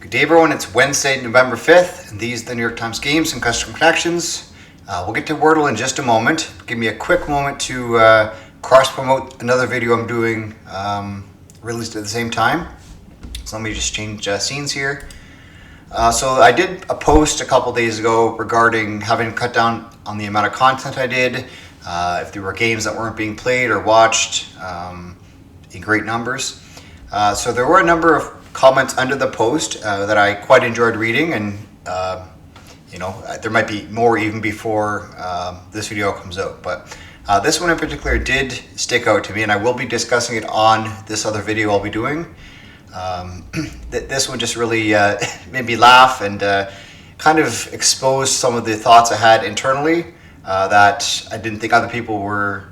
Good day, everyone. It's Wednesday, November 5th, and these are the New York Times Games and Custom Connections. We'll get to Wordle in just a moment. Give me a quick moment to cross-promote another video I'm doing released at the same time. So let me just change scenes here. So I did a post a couple days ago regarding having to cut down on the amount of content I did, if there were games that weren't being played or watched in great numbers. So there were a number of comments under the post that I quite enjoyed reading, and there might be more even before this video comes out, but this one in particular did stick out to me, and I will be discussing it on this other video I'll be doing. This one just really made me laugh and kind of exposed some of the thoughts I had internally that I didn't think other people were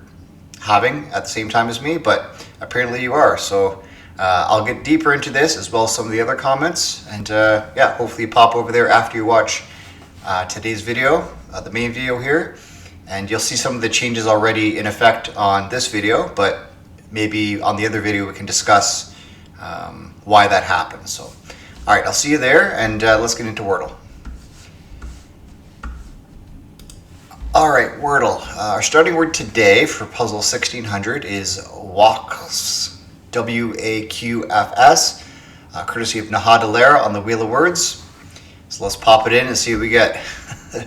having at the same time as me, but apparently you are. So I'll get deeper into this as well as some of the other comments, and yeah, hopefully pop over there after you watch today's video, the main video here, and you'll see some of the changes already in effect on this video, but maybe on the other video we can discuss why that happened. So, all right, I'll see you there, and let's get into Wordle. All right, Wordle. Our starting word today for puzzle 1600 is waqfs. W-A-Q-F-S, courtesy of Nahadalera on the Wheel of Words. So let's pop it in and see what we get.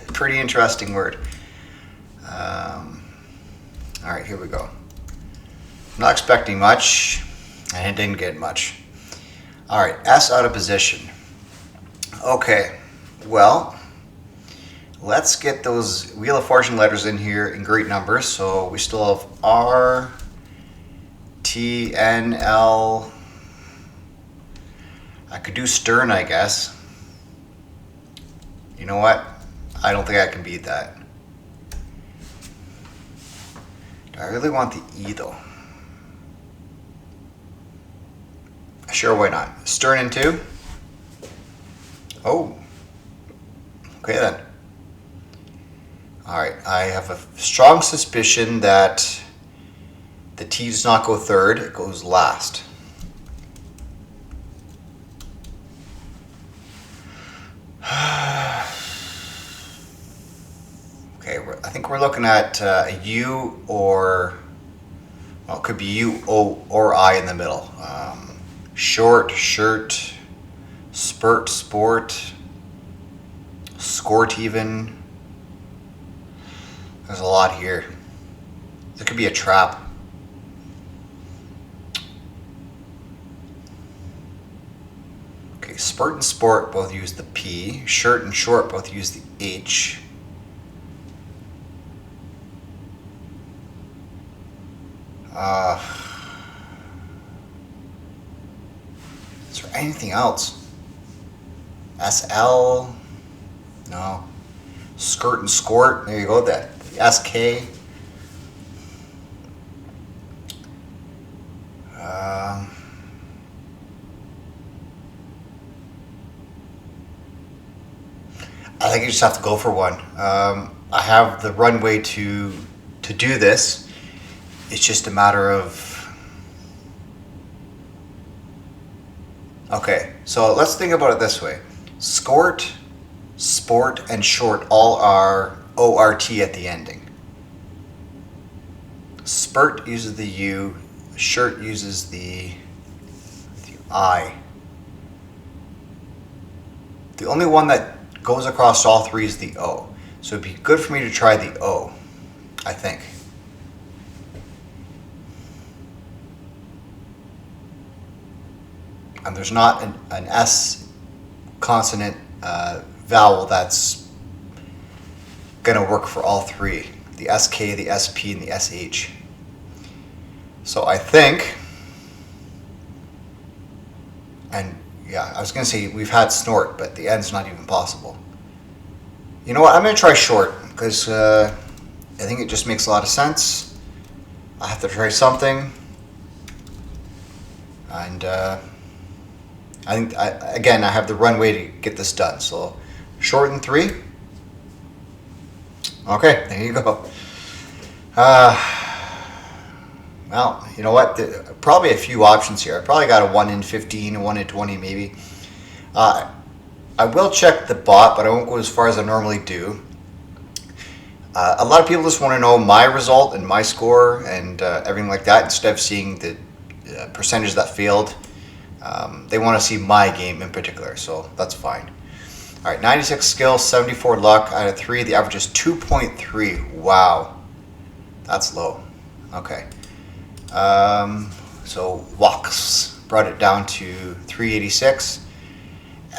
Pretty interesting word. All right, here we go. I'm not expecting much, and it didn't get much. All right, S out of position. Okay, well, let's get those Wheel of Fortune letters in here in great numbers. So we still have R, T, N, L. I could do stern, I guess. You know what? I don't think I can beat that. Do I really want the E though? Sure, why not? Stern in 2. Oh. Okay then. Alright, I have a strong suspicion that the T does not go third, it goes last. Okay, I think we're looking at a U or, well, it could be U, O, or I in the middle. Short, shirt, spurt, sport, skort even. There's a lot here. There could be a trap. Okay, spurt and sport both use the P. Shirt and short both use the H. Is there anything else? SL? No. Skirt and skort, there you go, that SK. I think you just have to go for one. I have the runway to do this. It's just a matter of... Okay, so let's think about it this way. Skort, sport, and short all are ORT at the ending. Spurt uses the U, shirt uses the I. The only one that goes across all three is the O. So it'd be good for me to try the O, I think. And there's not an S consonant vowel that's gonna work for all three. The SK, the SP, and the SH. So I think, and yeah, I was gonna say we've had snort, but the N's not even possible. You know what, I'm gonna try short, because I think it just makes a lot of sense. I have to try something. And I think, again, I have the runway to get this done. So short in 3. Okay, there you go. Well, you know what? Probably a few options here. I probably got a 1 in 15, a 1 in 20 maybe. I will check the bot, but I won't go as far as I normally do. A lot of people just want to know my result and my score and everything like that instead of seeing the percentage that failed. They want to see my game in particular, so that's fine. All right, 96 skill, 74 luck out of 3. The average is 2.3. Wow, that's low. Okay. So Wax brought it down to 386.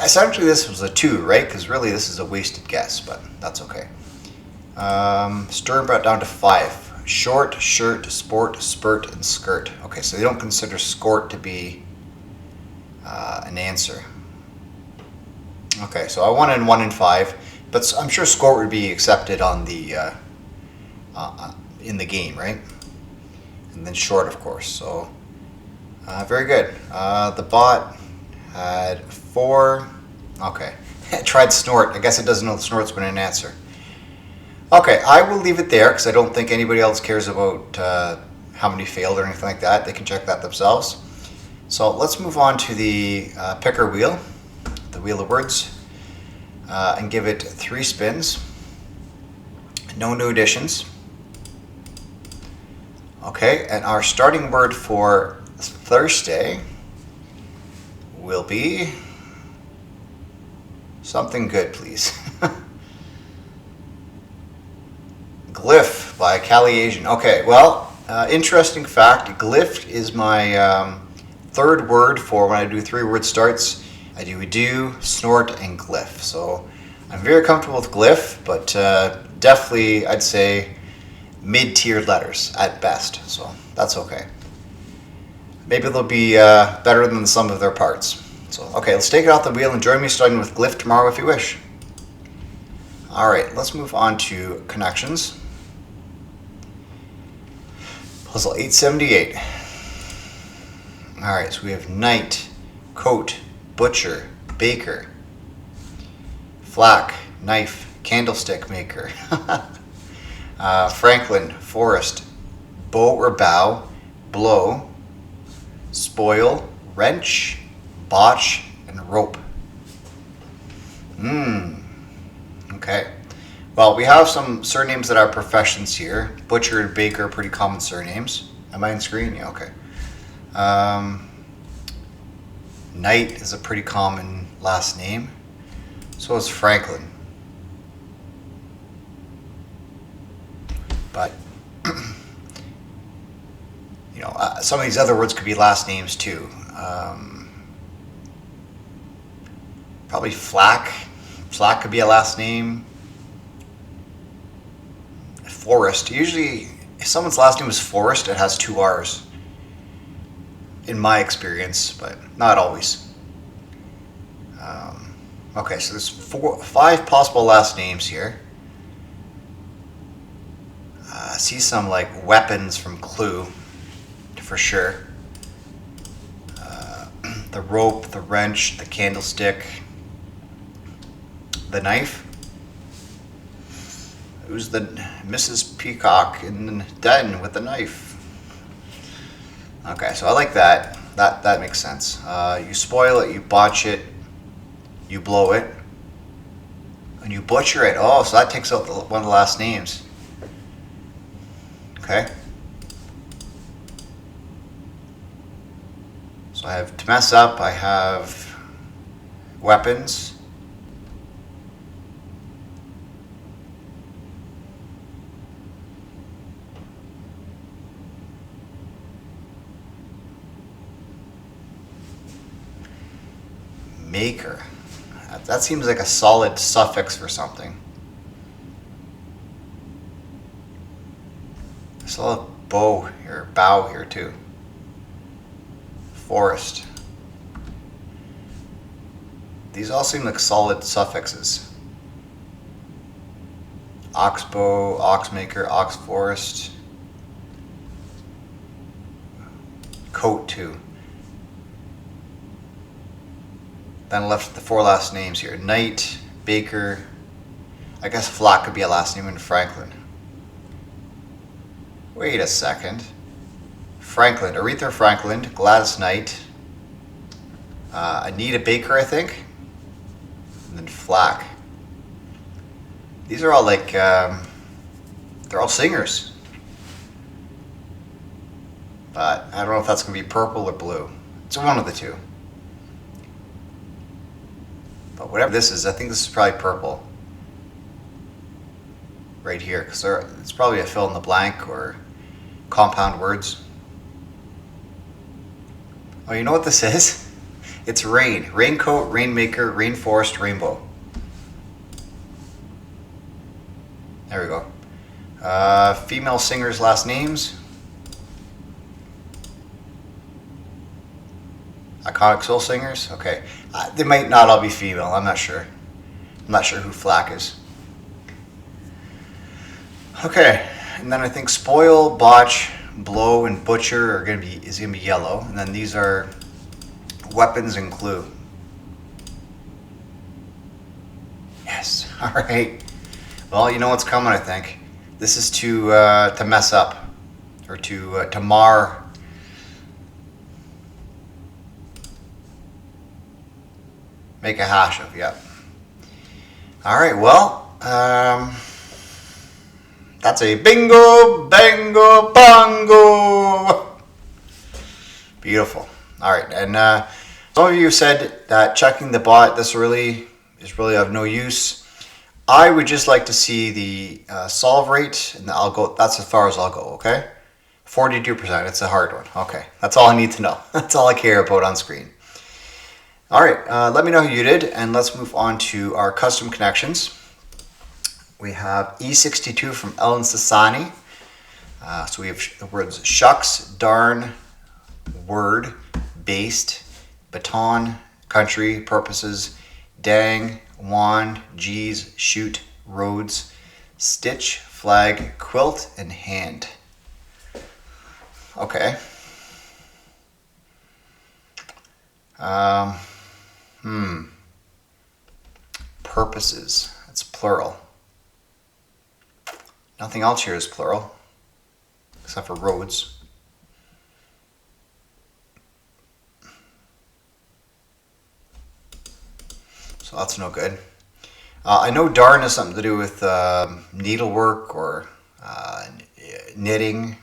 Essentially, this was a 2, right? Because really, this is a wasted guess, but that's okay. Stern brought it down to 5. Short, shirt, sport, spurt, and skirt. Okay, so they don't consider skort to be an answer. Okay, so I won in 1 in 5, but I'm sure skort would be accepted on the in the game, right? And then short, of course. So very good. The bot had 4. Okay, I tried snort. I guess it doesn't know snort's been an answer. Okay, I will leave it there because I don't think anybody else cares about how many failed or anything like that. They can check that themselves. So let's move on to the picker wheel, the wheel of words, and give it 3 spins. No new additions. Okay, and our starting word for Thursday will be something good, please. Glyph by Cali Asian. Okay, well, interesting fact, glyph is my third word for when I do 3-word starts. I do do, snort, and glyph. So I'm very comfortable with glyph, but definitely I'd say mid-tiered letters at best. So that's okay. Maybe they'll be better than the sum of their parts. So okay, let's take it off the wheel and join me starting with glyph tomorrow if you wish. All right, let's move on to connections. Puzzle 878. All right, so we have knight, coat, butcher, baker, flack, knife, candlestick maker, Franklin, forest, bow or bow, blow, spoil, wrench, botch, and rope. Okay. Well, we have some surnames that are professions here. Butcher and baker are pretty common surnames. Am I on screen? Yeah, okay. Knight is a pretty common last name. So is Franklin. But, you know, some of these other words could be last names too. Probably flack. Flack could be a last name. Forest. Usually, if someone's last name is Forest, it has 2 R's. In my experience, but not always. Okay, so there's 5 possible last names here. I see some like weapons from Clue, for sure. The rope, the wrench, the candlestick, the knife. Who's the Mrs. Peacock in the den with the knife? Okay, so I like that. That makes sense. You spoil it, you botch it, you blow it, and you butcher it. Oh, so that takes out one of the last names. Okay. So I have to mess up, I have weapons. Maker. That seems like a solid suffix for something. I saw a bow here too. Forest. These all seem like solid suffixes. Oxbow, oxmaker, ox forest. Coat too. Then left the 4 last names here. Knight, baker. I guess Flack could be a last name in Franklin. Wait a second. Franklin, Aretha Franklin, Gladys Knight, Anita Baker, I think. and then Flack. These are all like, they're all singers. But I don't know if that's going to be purple or blue. It's one of the two. But whatever this is, I think this is probably purple. Right here, because it's probably a fill in the blank or compound words. Oh, you know what this is? It's rain. Raincoat, rainmaker, rainforest, rainbow. There we go. Female singers' last names. Iconic soul singers. Okay. They might not all be female. I'm not sure. I'm not sure who Flack is. Okay. And then I think spoil, botch, blow, and butcher is gonna be yellow. And then these are weapons and clue. Yes. All right. Well, you know what's coming, I think. This is to mess up, or to mar. Make a hash of, yep. All right, well, that's a bingo, bango, bongo. Beautiful. All right, and some of you said that checking the bot, this really is of no use. I would just like to see the solve rate, and I'll go. That's as far as I'll go. Okay, 42%. It's a hard one. Okay, that's all I need to know. That's all I care about on screen. All right, let me know who you did, and let's move on to our custom connections. We have E62 from Ellen Sassani. So we have the words shucks, darn, word, based, baton, country, purposes, dang, wand, geez, shoot, roads, stitch, flag, quilt, and hand. Okay. Purposes. That's plural. Nothing else here is plural, except for roads. So that's no good. I know darn has something to do with needlework or knitting,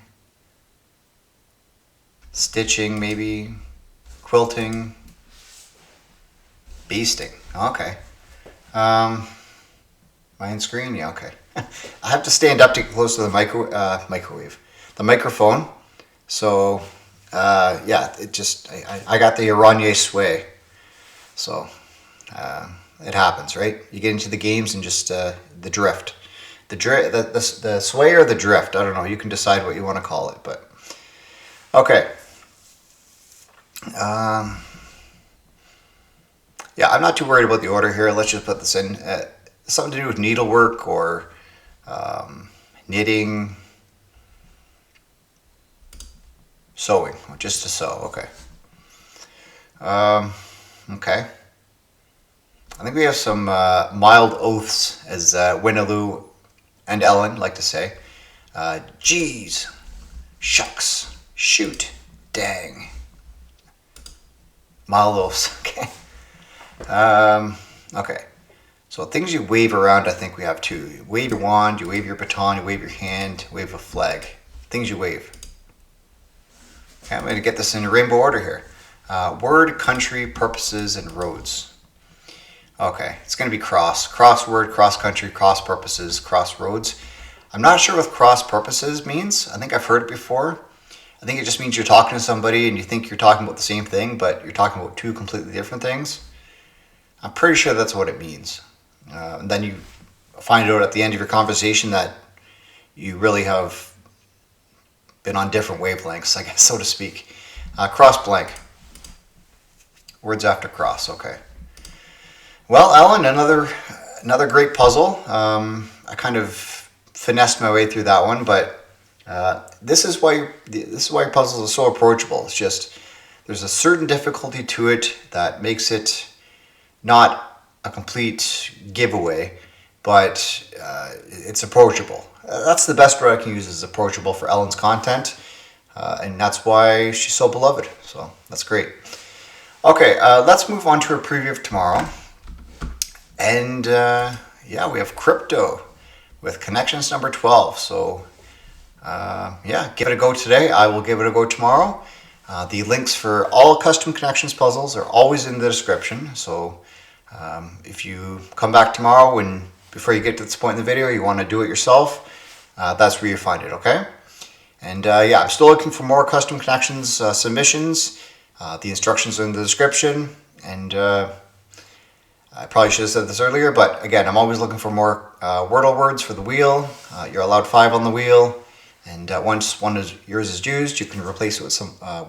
stitching maybe, quilting, basting. Okay. My screen? Yeah, okay. I have to stand up to get close to the microwave. The microphone. So, yeah, it just, I got the Oranje sway. So, it happens, right? You get into the games and just the drift. The sway or the drift, I don't know. You can decide what you want to call it, but okay. Yeah, I'm not too worried about the order here. Let's just put this in. Something to do with needlework or knitting, sewing, just to sew. Okay. Okay. I think we have some mild oaths, as Winaloo and Ellen like to say. Geez, shucks, shoot, dang. Mild oaths. Okay. Okay. So things you wave around, I think we have two. You wave your wand, you wave your baton, you wave your hand, wave a flag. Things you wave. Okay, I'm going to get this in rainbow order here. Word, country, purposes, and roads. Okay, it's going to be crossword, cross country, cross purposes, crossroads. I'm not sure what cross purposes means. I think I've heard it before. I think it just means you're talking to somebody and you think you're talking about the same thing, but you're talking about two completely different things. I'm pretty sure that's what it means. And then you find out at the end of your conversation that you really have been on different wavelengths, I guess, so to speak. Cross blank. Words after cross, okay. Well, Ellen, another great puzzle. I kind of finessed my way through that one, but this is why puzzles are so approachable. It's just there's a certain difficulty to it that makes it not a complete giveaway, but it's approachable. That's the best word I can use, is approachable for Ellen's content, and that's why she's so beloved. So that's great. Okay, let's move on to a preview of tomorrow. And yeah, we have crypto with connections number 12. So yeah, give it a go today. I will give it a go tomorrow. The links for all custom connections puzzles are always in the description. So if you come back tomorrow and before you get to this point in the video, you want to do it yourself, that's where you find it, okay? And yeah, I'm still looking for more custom connections submissions. The instructions are in the description. And I probably should have said this earlier, but again, I'm always looking for more Wordle words for the wheel. You're allowed 5 on the wheel. And once one of yours is used, you can replace it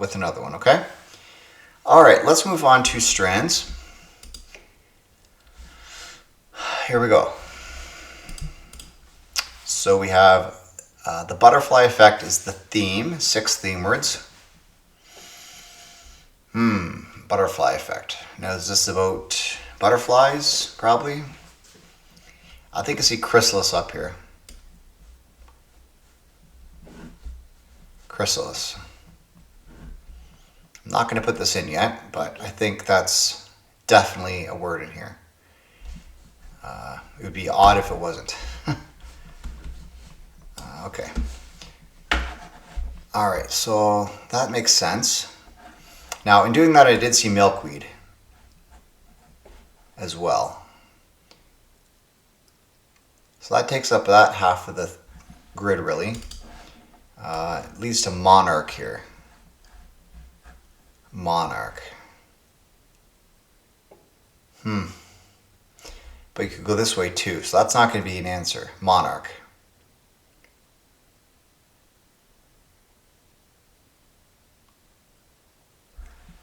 with another one, okay? All right, let's move on to strands. Here we go. So we have the butterfly effect is the theme, 6 theme words. Butterfly effect. Now is this about butterflies, probably? I think I see chrysalis up here. Chrysalis. I'm not going to put this in yet, but I think that's definitely a word in here. It would be odd if it wasn't. Okay. All right, so that makes sense. Now, in doing that, I did see milkweed as well. So that takes up that half of the grid, really. It leads to monarch here. Monarch. But you could go this way too, so that's not going to be an answer. Monarch.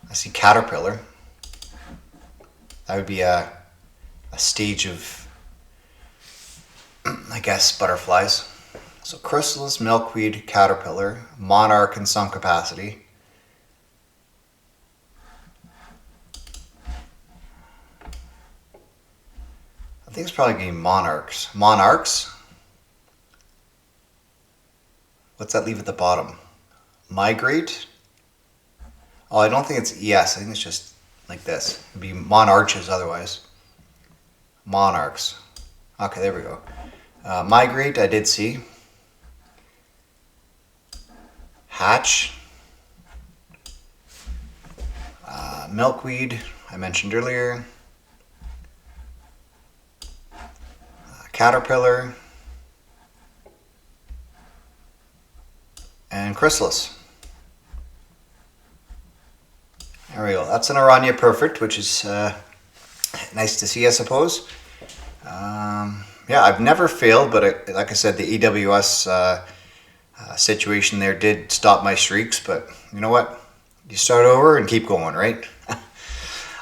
I see caterpillar. That would be a stage of, I guess, butterflies. So chrysalis, milkweed, caterpillar, monarch in some capacity. I think it's probably going to be monarchs. Monarchs? What's that leave at the bottom? Migrate? Oh, I don't think it's ES. I think it's just like this. It'd be monarches otherwise. Monarchs. Okay, there we go. Migrate, I did see. Hatch. Milkweed, I mentioned earlier. Caterpillar. And chrysalis. There we go. That's an Oranje perfect, which is nice to see, I suppose. Yeah, I've never failed, but like I said, the AWS situation there did stop my streaks. But you know what? You start over and keep going, right?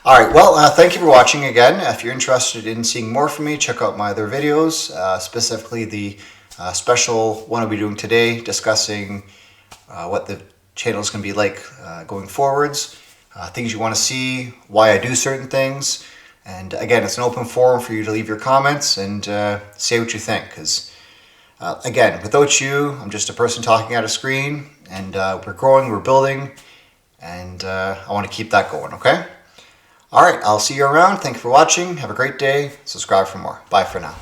All right. Well, thank you for watching again. If you're interested in seeing more from me, check out my other videos, specifically the special one I'll be doing today, discussing what the channel is going to be like going forwards. Things you want to see, why I do certain things. And again, it's an open forum for you to leave your comments and say what you think. Because again, without you, I'm just a person talking at a screen. And we're growing, we're building. And I want to keep that going, okay? All right, I'll see you around. Thank you for watching. Have a great day. Subscribe for more. Bye for now.